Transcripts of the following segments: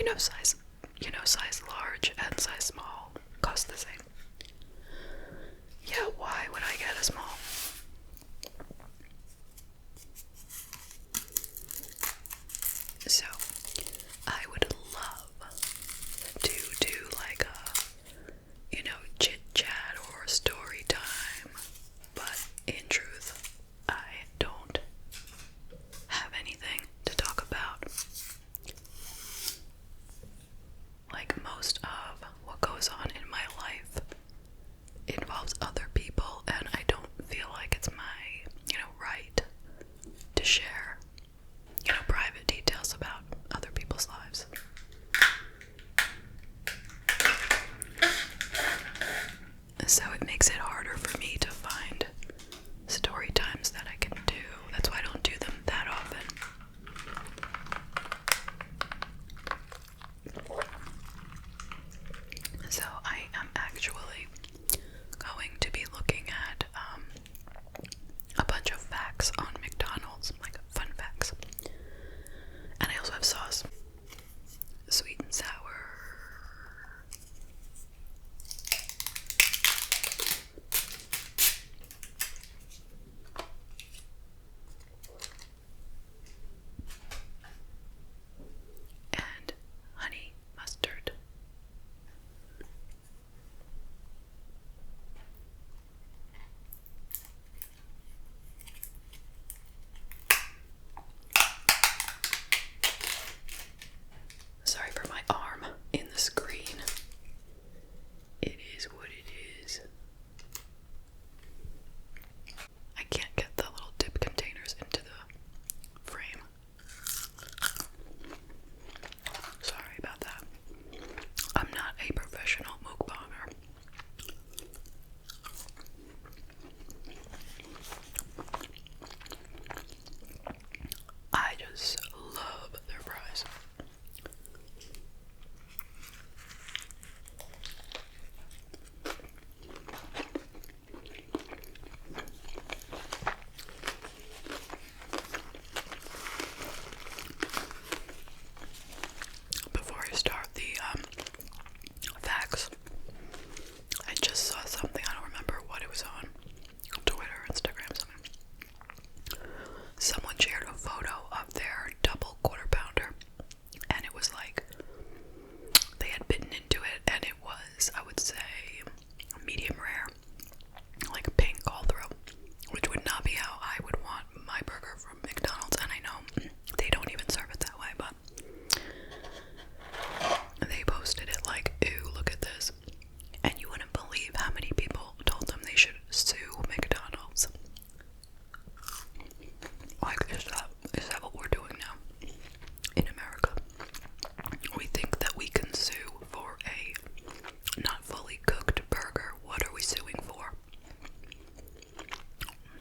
size, size large and size small cost the same. Yeah, why would I get a small? So, I would love to do like a, chit chat or story time, but in truth, I don't have anything to talk about. Like most of what goes on in my life involves other people, and I don't feel like it's my, right to share, private details about other people's lives. So it makes it harder for me to find story times that I can do. That's why I don't do them that often. So I am actually going to be looking at a bunch of facts on McDonald's, like fun facts. And I also have sauce, sweet and sour. And honey mustard. Sorry for my arm in the screen. It is what it is. I can't get the little dip containers into the frame. Sorry about that. I'm not a professional mukbanger. I just love their fries. Before I start the facts, I just saw something. I don't remember what it was on Twitter, Instagram, something. Someone shared a photo of their double quarter pounder, and it was like they had bitten into it, and it was, I would say, medium rare, like pink all through, which would not be how I would want my burger from McDonald's. And I know they don't even serve it that way, but they posted it like, ew, look at this. And you wouldn't believe how many people told them they should sue McDonald's. Like, is that what we're doing now in America? We think that we can sue for a not fully cooked burger. What are we suing for?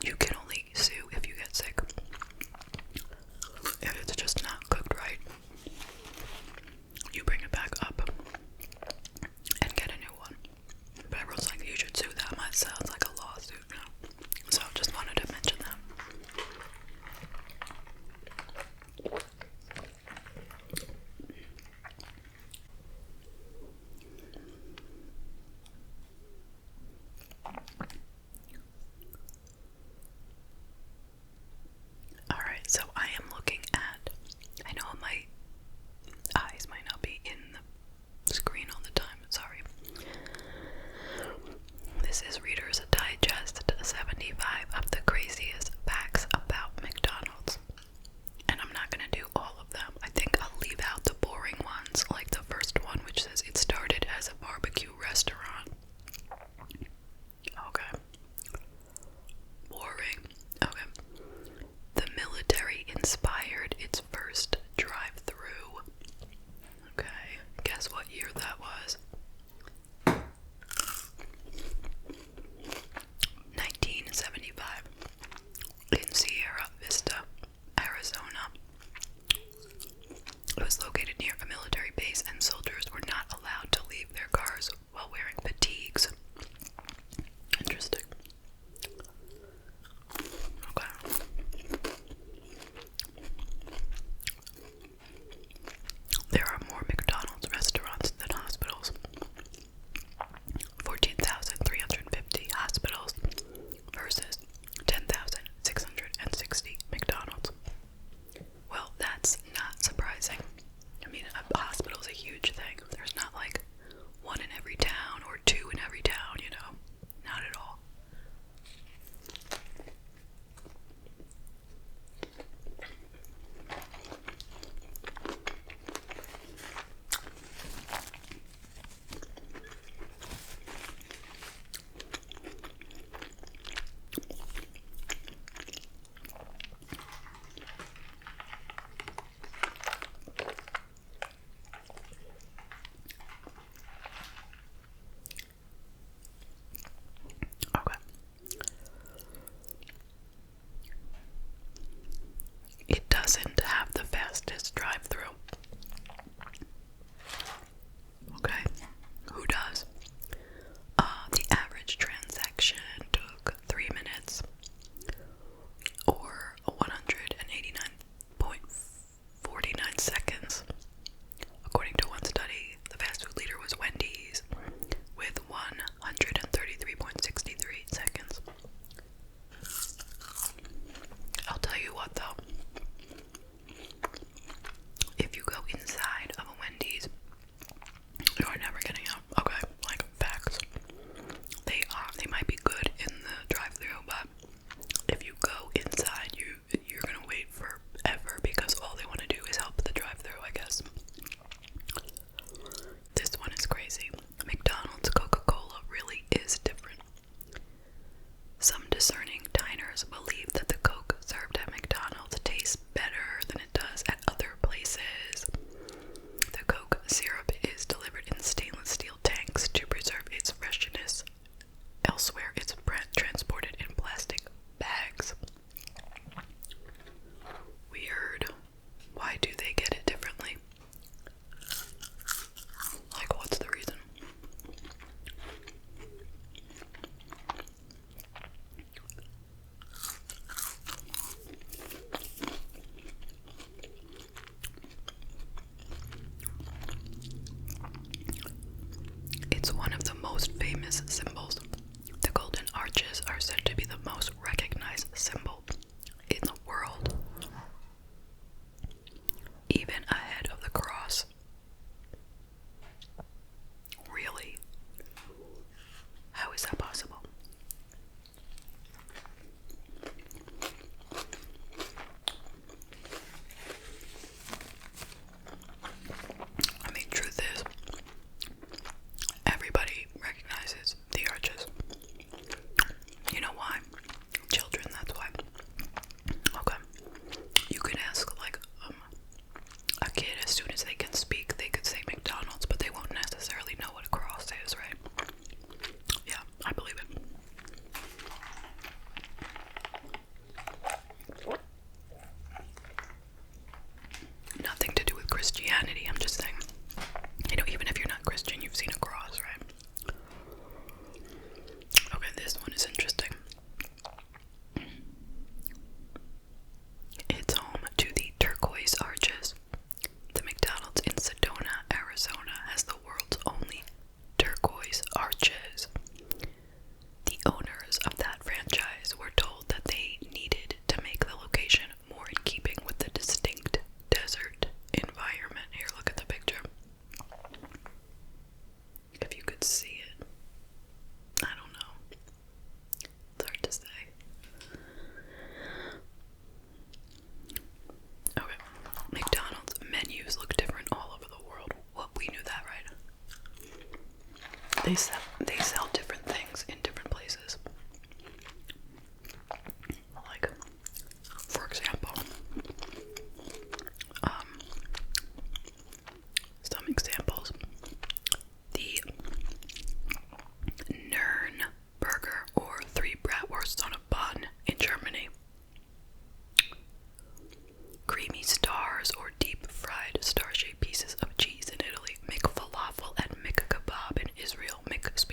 You can only sue if you get sick. If it's just not cooked right, you bring it back up and get a new one. But everyone's like, you should sue them. That sounds like a lawsuit, So just wanted to mention that. Alright, so I am looking at, I know my eyes might not be in the screen all the time, sorry. This is Reader's Digest 75 of the craziest facts about McDonald's. And I'm not going to do all of them. I think I'll leave out the boring ones, like the first one, which says it started as a barbecue restaurant. Okay. Boring. Okay. The military inspired its first drive-through. Okay. Guess what year that was? 1975. In Sierra Vista, Arizona. It was located near a military base, and soldiers were not allowed to leave their cars while wearing fatigues. Interesting. Okay. There are more McDonald's hospital is a huge thing. There's not like one in every town or two in every town, you know. Not at all. Okay. It doesn't have the fastest drive-through. Okay. Who does? The average transaction took 3 minutes, or 189.49 seconds. According to one study, the fast food leader was Wendy's with 133.63 seconds. I'll tell you what though, if you go inside of a Wendy's, you're never getting out. Okay, like facts. They might be good in the drive-thru, but if you go inside, you're gonna wait forever because all they want to do is help the drive-thru, I guess. This one is crazy. McDonald's Coca-Cola really is different. Some discerning diners believe that the Coke served at McDonald's tastes better than it does at other places. The Coke syrup is delivered in stainless steel tanks to preserve its freshness. Elsewhere, it's transported in plastic bags. Weird. Why do they get it differently? Like, what's the reason? It's one of the most famous symbols. The golden arches are said to be the most recognized symbol in the world, even ahead of the cross. Really? How is that possible? I mean, truth is, everybody recognizes the arches. You know why? Children, that's why. Okay. You can ask, like, a kid as soon as they can speak, they could say McDonald's, but they won't necessarily know what a cross is, right? Yeah, I believe it. Nothing to do with Christianity, I'm just saying. You know, even if you're not Christian, you've seen a cross, right? Okay, this one is interesting. It's home to the turquoise arches. The McDonald's in Sedona, Arizona has the world's only turquoise arches. The owners of that franchise were told that they needed to make the location more in keeping with the distinct desert environment. Here, look at the picture. If you could see it. I don't know. It's hard to say. Okay. McDonald's menus look different all over the world. Well, we knew that, right? They sell different things in different places. Like, for example, some examples. The Nern burger, or 3 bratwursts on a bun in Germany. Creamy stars or deep fried star-shaped pieces of cheese in Italy. McFalafel and McKebab in Israel. McSpicy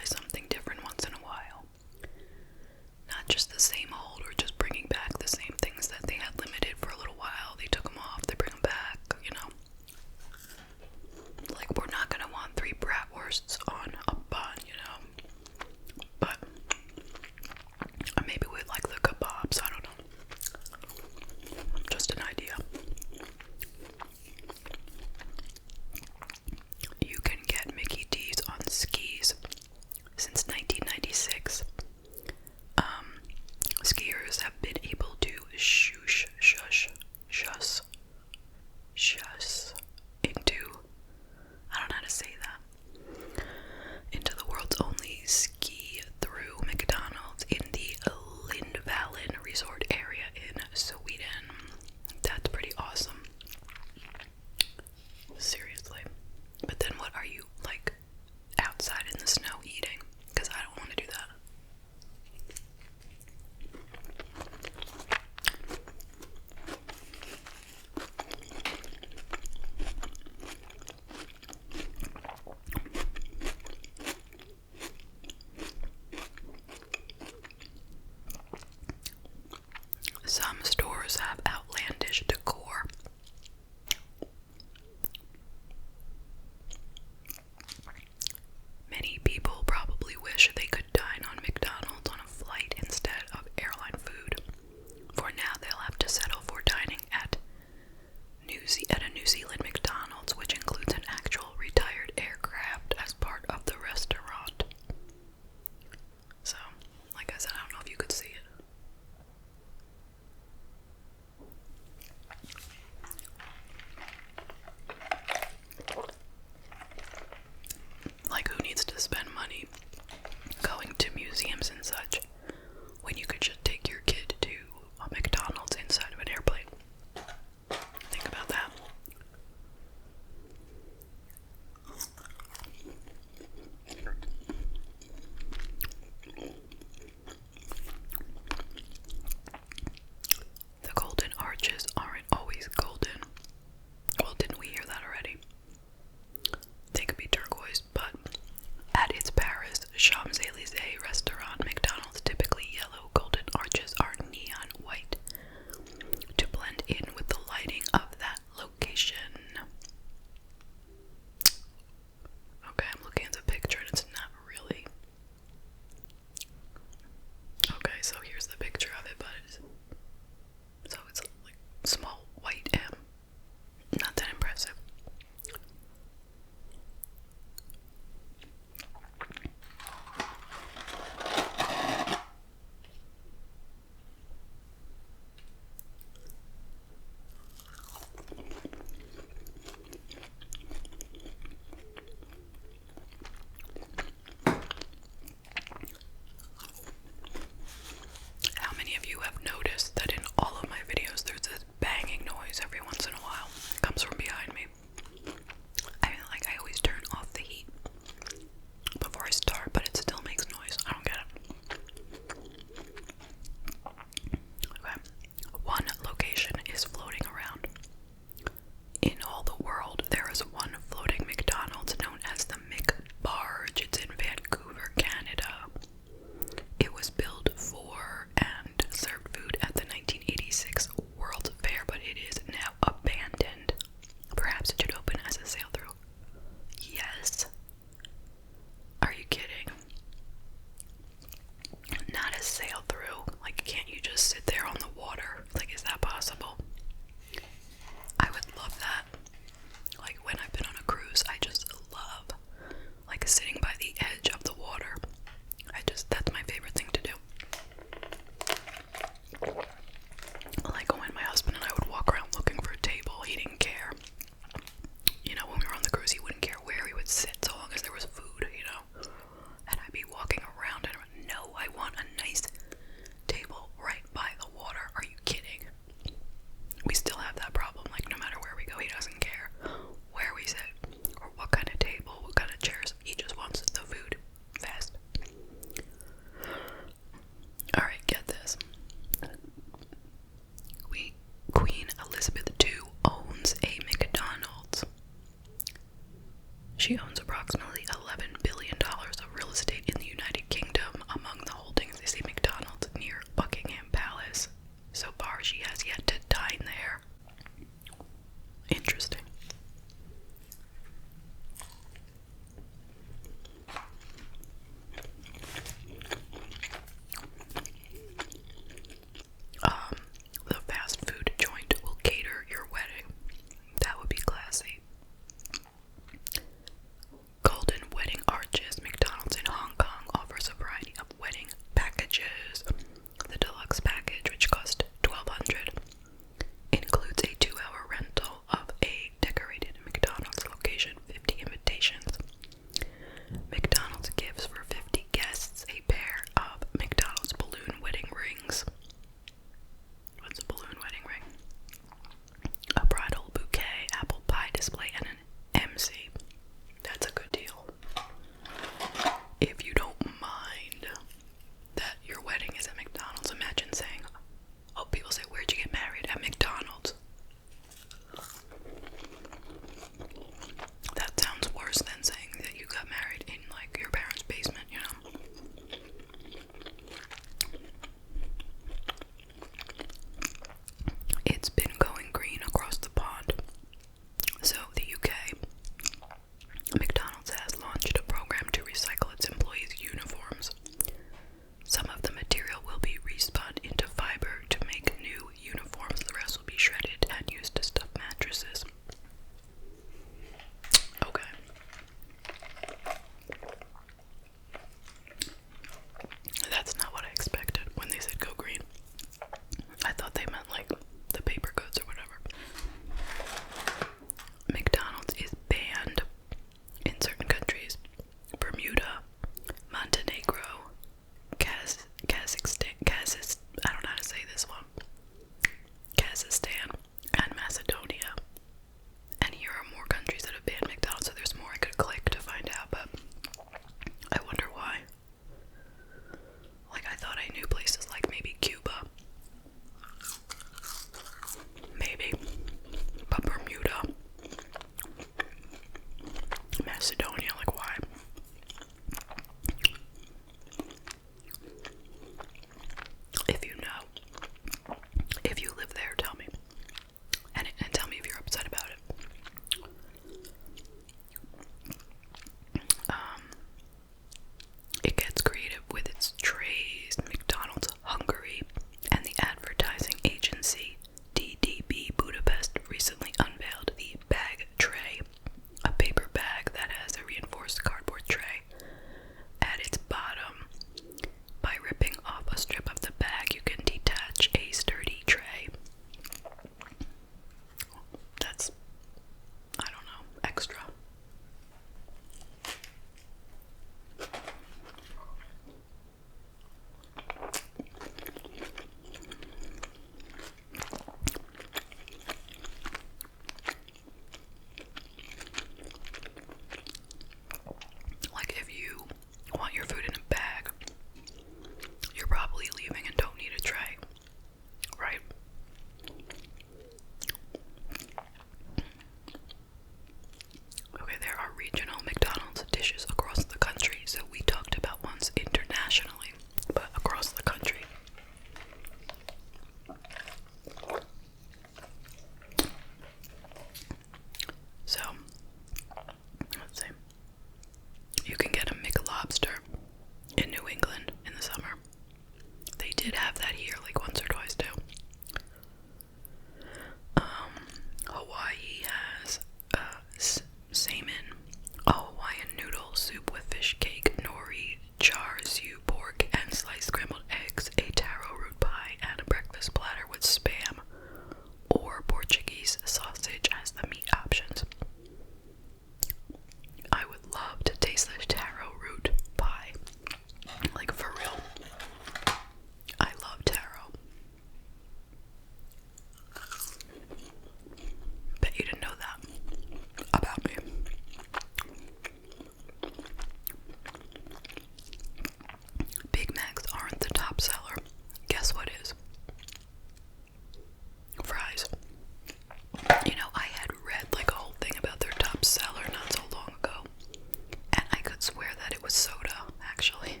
with soda, actually,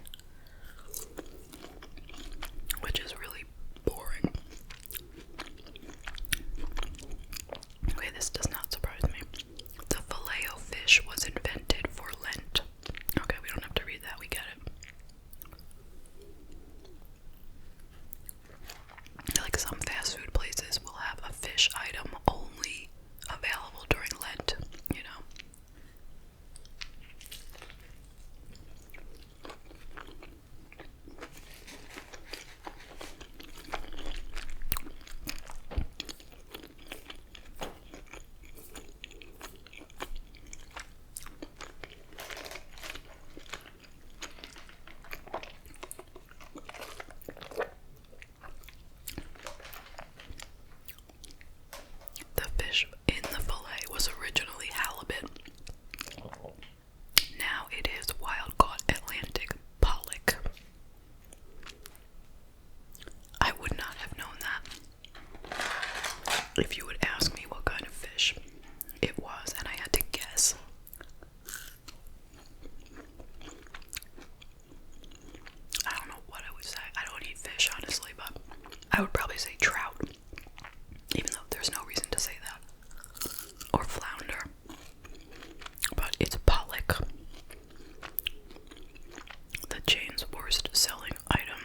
which is really boring. Okay, this does not surprise me. The Filet-O-Fish was invented for Lent. Okay, we don't have to read that, we get it. Like some fast food places will have a fish item only available during Lent, you know. The fish in the fillet was originally halibut. Now it is wild-caught Atlantic pollock. I would not have known that if you would ask me what kind of fish it was and I had to guess. I don't know what I would say. I don't eat fish, honestly, but I would probably say trout, even though there's no reason to say that. Or flounder. But it's pollock. The chain's worst selling item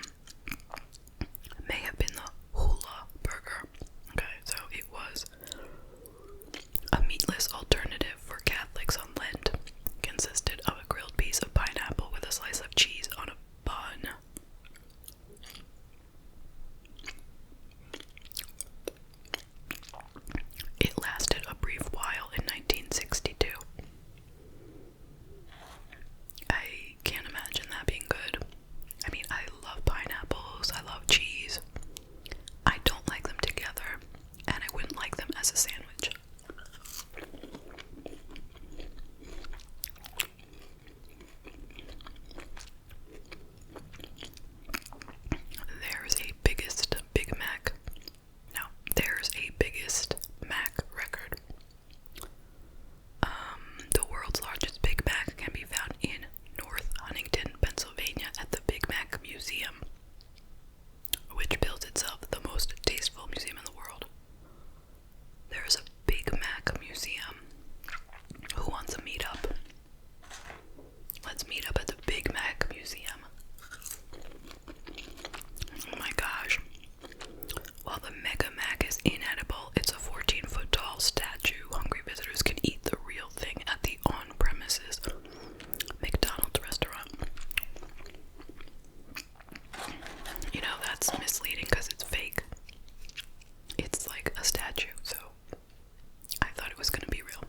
may have been the hula burger. Okay, so it was a meatless alternative for Catholics on Lent. Consisted of a grilled piece of pineapple with a slice of cheese on a bun. It lasted a brief while in 1962. I can't imagine that being good. I mean, I love pineapples, I love cheese. I don't like them together, and I wouldn't like them as a sandwich. There's a biggest Big Mac. No, there's a biggest Mac record. The world's largest Big Mac can be found in North Huntington, Pennsylvania at the Big Mac Museum, which bills itself the most tasteful museum in the world. There's a Big Mac museum. Who wants a meetup? Let's meet up at the Big Mac Museum. Oh my gosh. While the Mega Mac is inedible, it's a 14-foot tall statue. Hungry visitors can eat the real thing at the on-premises McDonald's restaurant. You know, that's misleading because it's fake. It's like a statue, so I thought it was going to be real.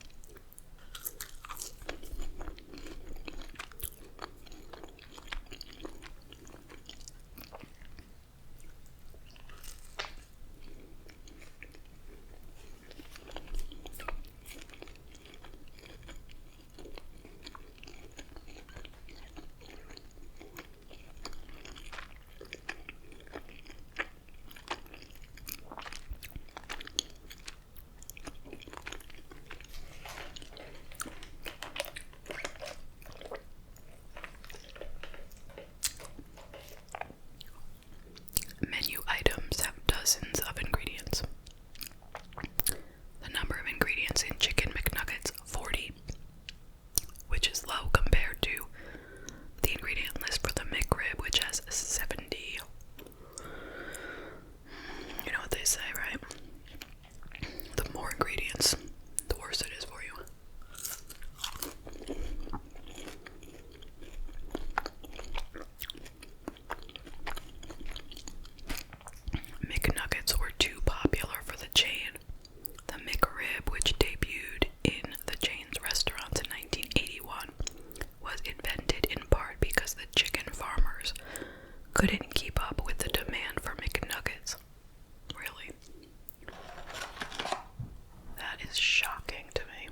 Menu items have dozens of ingredients. The number of ingredients in Chicken McNuggets, 40, which is low compared to the ingredient list for the McRib, which has 70. You know what they say, right? The more ingredients, the worse it is for you. McNuggets were too popular for the chain. The McRib, which debuted in the chain's restaurants in 1981, was invented in part because the chicken farmers couldn't keep up with the demand for McNuggets. Really? That is shocking to me.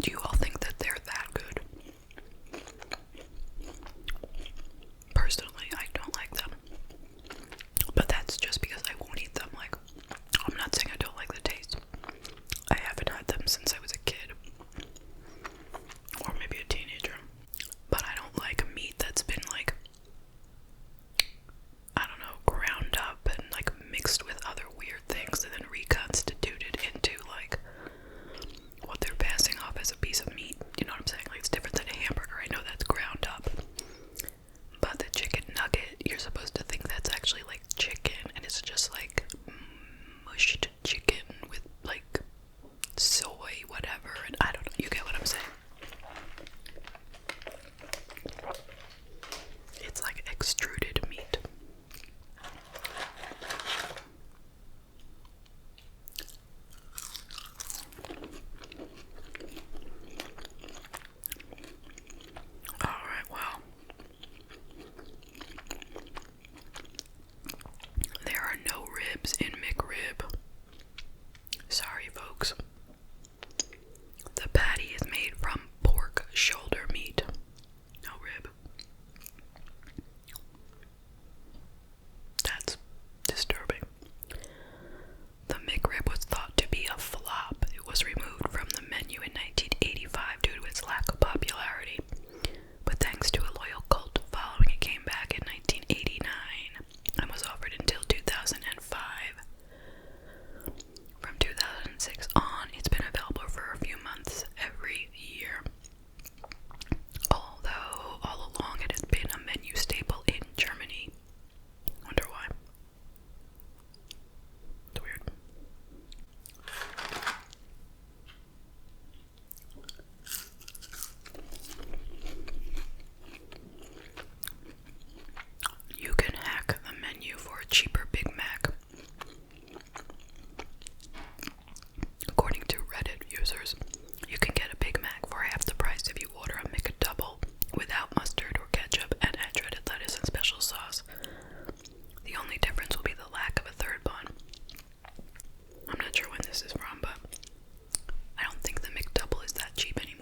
Do you all think that they're that good? Personally, I don't like them. But that's just because I won't eat them. Like, I'm not saying I don't like the taste. I haven't had them since I was whatever, and I don't know, you get what I'm saying. It's like extruded meat. Alright, well, there are no ribs in McRib. Sorry, folks. The patty is made from pork shoulder meat. No rib. That's disturbing. The McRib was thought to be a flop. It was removed from the menu in 1985 due to its lack of popularity. But thanks to a loyal cult following, it came back in 1989 and was offered until 2005. From 2006 on, it's been available for a few months every year. Although, all along it has been a menu staple in Germany. Wonder why. It's weird. You can hack the menu for a cheaper Big Mac. According to Reddit users, you can get a Big Mac for half the price if you order a McDouble without mustard or ketchup and add shredded lettuce and special sauce. The only difference will be the lack of a third bun. I'm not sure when this is from, but I don't think the McDouble is that cheap anymore.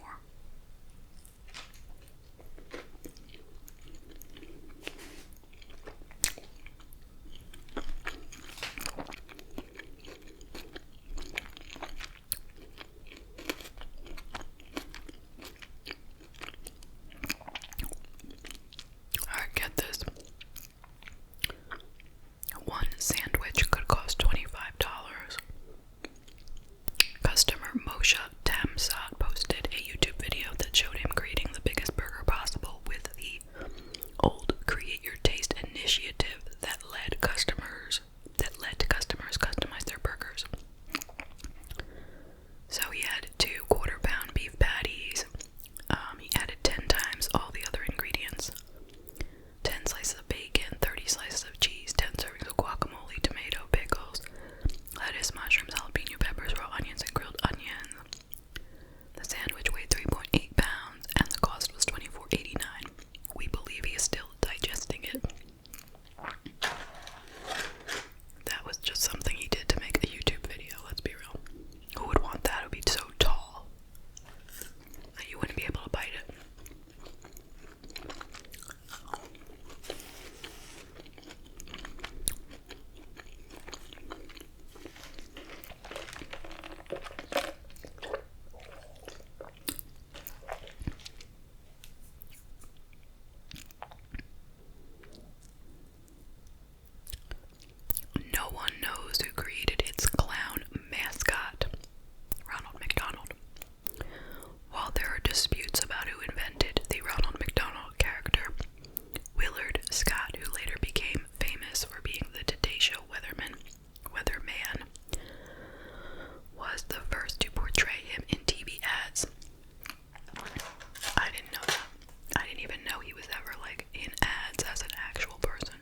Alright, get this. One sandwich could cost $25. Customer Moshe Tamsat posted a YouTube video that showed him creating the biggest burger possible with the old Create Your Taste initiative that led to customers customize their burgers. So he had 2 quarter-pound beef patties. He added 10 times all the other ingredients. 10 slices of bacon, 30 slices of cheese, 10 servings of guacamole, tomato, pickles, lettuce, mushrooms, jalapeno peppers, raw onions, and grilled onions. The sandwich weighed 3.8 pounds, and the cost was $24.89. We believe he is still digesting it. That was just something he did to make a YouTube video, let's be real. Who would want that? It would be so tall that you wouldn't be able to bite it. No one knows who created its clown mascot, Ronald McDonald. While there are disputes about who invented the Ronald McDonald character, Willard Scott, who later became famous for being the Today Show weatherman, was the first to portray him in TV ads. I didn't know that. I didn't even know he was ever in ads as an actual person.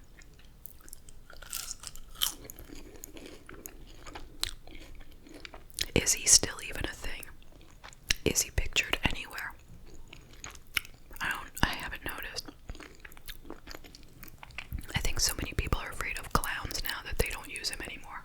Is he still even a thing? Is he pictured anywhere? I haven't noticed. I think so many people are afraid of clowns now that they don't use him anymore.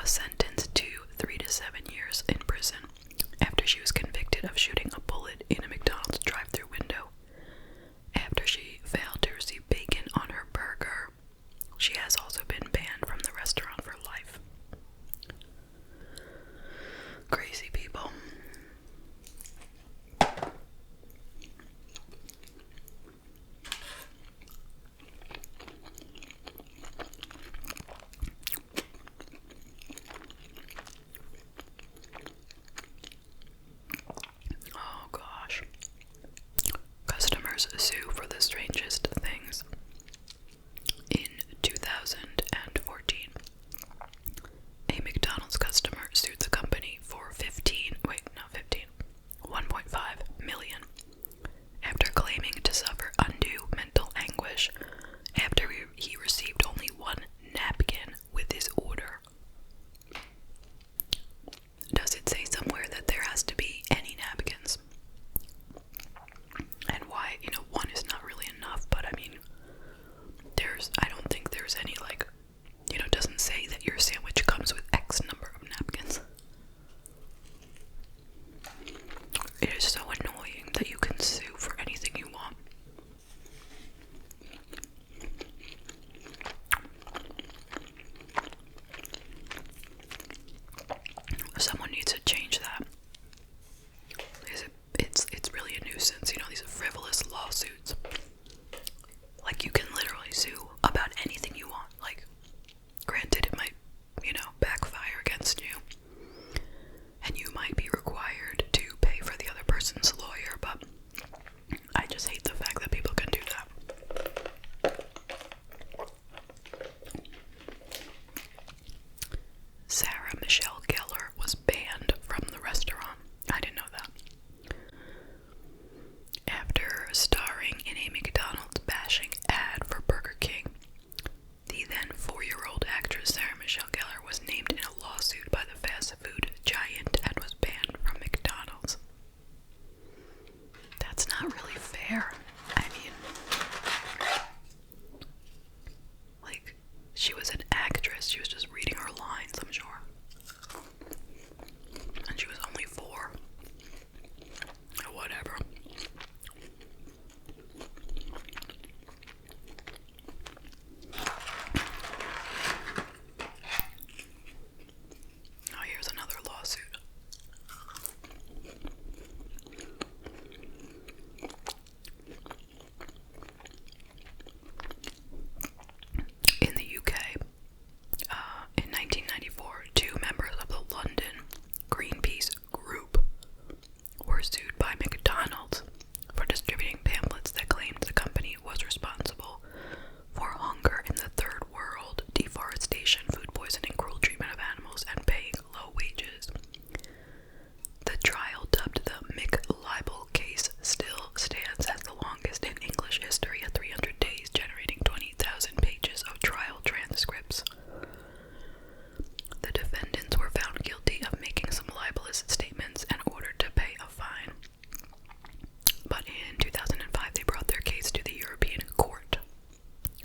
was sentenced to 3 to 7 years in prison after she was convicted of shooting a bullet in a McDonald's drive-thru window after she failed to receive bacon on her burger. She has also been banned from the restaurant for life. Crazy people. Oh gosh. Customers sue for the strangest things. In 2014, a McDonald's customer sued the company for 1.5 million after claiming to suffer undue mental anguish after he received only one napkin with his order. Does it say somewhere that there has to be any napkins? And why, one is not really enough, but I mean, I don't think there's any, it doesn't say that your sandwich comes with X number of napkins. It is so annoying that you can sue for anything you want. Someone needs to change that. It's really a nuisance, these frivolous lawsuits. You can literally sue about anything you want. Granted, it might, backfire against you. And you might be required to pay for the other person's lawyer, but I just hate the fact that people can do that. Sarah Michelle Gellar was banned from the restaurant. I didn't know that. After starring in a McDonald's bashing ad for Burger King, the then 4-year-old actress Sarah Michelle Gellar was named in a lawsuit by the fast food giant and was banned from McDonald's. That's not really fair. I mean, she was an actress. She was just reading her lines, I'm sure. And she was only 4. Or whatever. Oh, here's another lawsuit. In the UK, in 1994, 2 members of the London Greenpeace group were sued by McDonald's for distributing pamphlets that claimed the company was responsible for hunger in the third world, deforestation, food poisoning, cruel treatment of animals, and paying low wages. The trial, dubbed the McLibel case, still stands as the longest in English history at 300 days, generating 20,000 pages of trial transcripts. The defendants were found guilty of making some libelous statements and ordered to pay a fine. But in 2005, they brought their case to the European Court,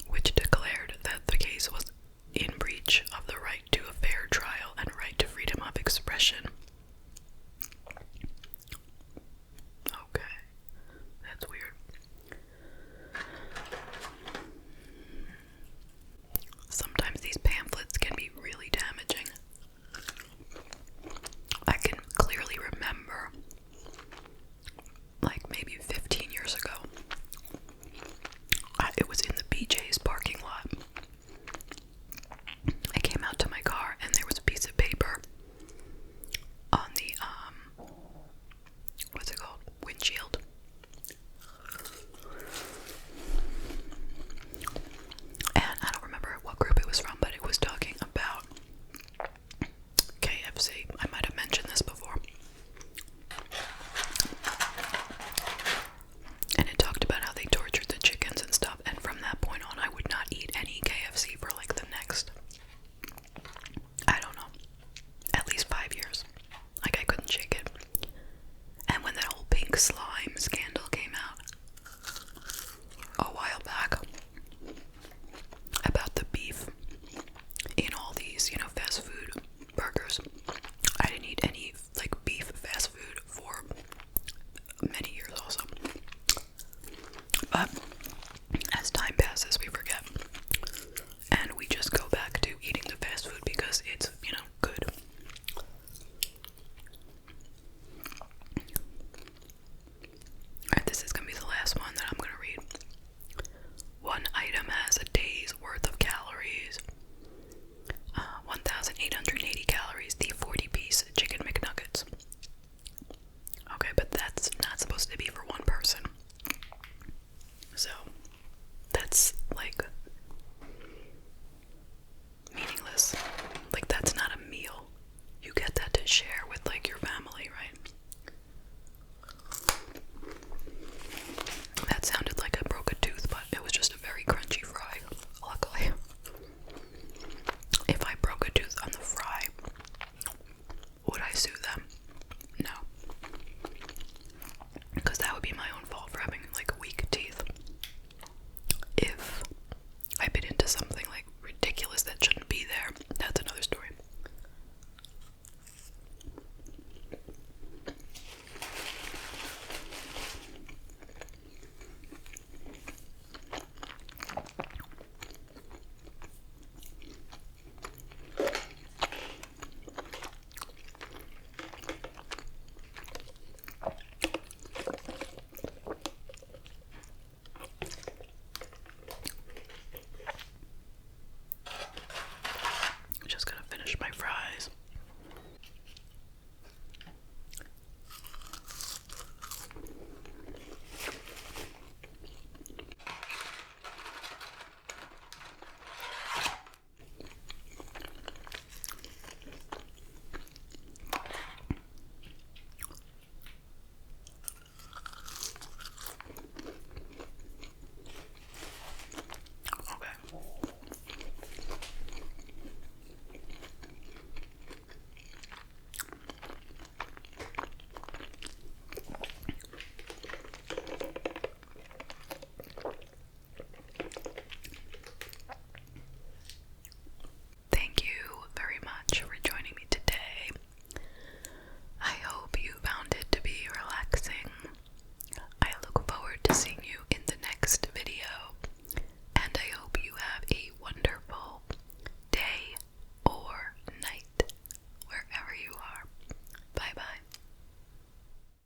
which declared that the case was in breach of the right to a fair trial and right to freedom of expression. Okay, that's weird. Sometimes these pamphlets can be really damaging. I can clearly remember, maybe 15 years ago, it was in the BJ's parking lot. I came out to my car and there was a piece of paper on the, what's it called? Windshield. And I don't remember what group it was from, but it was talking about KFC. I'm